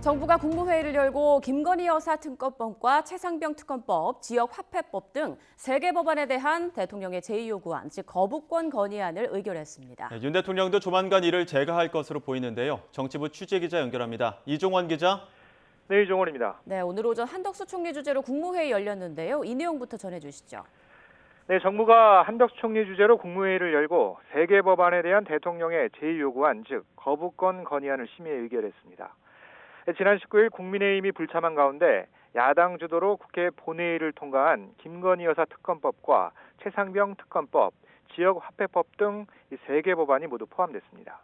정부가 국무회의를 열고 김건희 여사 특검법과 최상병 특검법, 지역화폐법 등 3개 법안에 대한 대통령의 제2요구안, 즉 거부권 건의안을 의결했습니다. 윤 대통령도 조만간 이를 제거할 것으로 보이는데요. 정치부 취재기자 연결합니다. 이종원 기자. 네, 이종원입니다. 네, 오늘 오전 한덕수 총리 주재로 국무회의 열렸는데요. 이 내용부터 전해주시죠. 네, 정부가 한덕수 총리 주재로 국무회의를 열고 3개 법안에 대한 대통령의 제2요구안, 즉 거부권 건의안을 심의 의결했습니다. 지난 19일 국민의힘이 불참한 가운데 야당 주도로 국회 본회의를 통과한 김건희 여사 특검법과 최상병 특검법, 지역화폐법 등 3개 법안이 모두 포함됐습니다.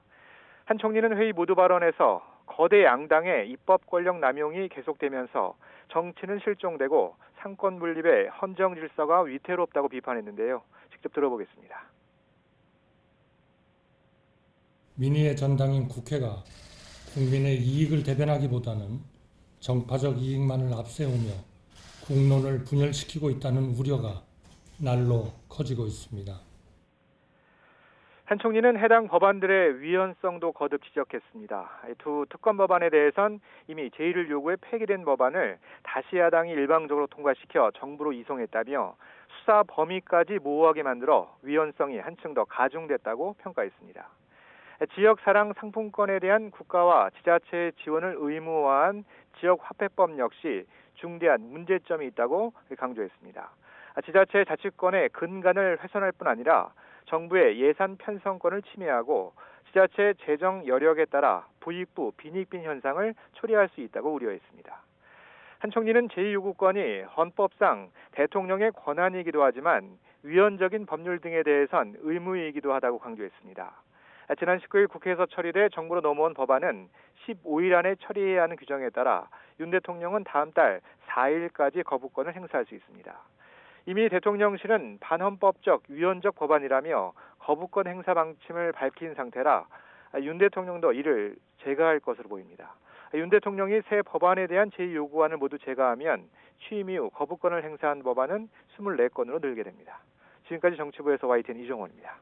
한 총리는 회의 모두 발언에서 거대 양당의 입법 권력 남용이 계속되면서 정치는 실종되고 상권 분립의 헌정 질서가 위태롭다고 비판했는데요. 직접 들어보겠습니다. 민의의 전당인 국회가 국민의 이익을 대변하기보다는 정파적 이익만을 앞세우며 국론을 분열시키고 있다는 우려가 날로 커지고 있습니다. 한 총리는 해당 법안들의 위헌성도 거듭 지적했습니다. 두 특검 법안에 대해선 이미 제1을 요구해 폐기된 법안을 다시 야당이 일방적으로 통과시켜 정부로 이송했다며 수사 범위까지 모호하게 만들어 위헌성이 한층 더 가중됐다고 평가했습니다. 지역사랑 상품권에 대한 국가와 지자체의 지원을 의무화한 지역화폐법 역시 중대한 문제점이 있다고 강조했습니다. 지자체 자치권의 근간을 훼손할 뿐 아니라 정부의 예산 편성권을 침해하고 지자체 재정 여력에 따라 부익부, 빈익빈 현상을 초래할 수 있다고 우려했습니다. 한 총리는 제2요구권이 헌법상 대통령의 권한이기도 하지만 위헌적인 법률 등에 대해선 의무이기도 하다고 강조했습니다. 지난 19일 국회에서 처리돼 정부로 넘어온 법안은 15일 안에 처리해야 하는 규정에 따라 윤 대통령은 다음 달 4일까지 거부권을 행사할 수 있습니다. 이미 대통령실은 반헌법적, 위헌적 법안이라며 거부권 행사 방침을 밝힌 상태라 윤 대통령도 이를 제거할 것으로 보입니다. 윤 대통령이 새 법안에 대한 제2요구안을 모두 제거하면 취임 이후 거부권을 행사한 법안은 24건으로 늘게 됩니다. 지금까지 정치부에서 YTN 이종원입니다.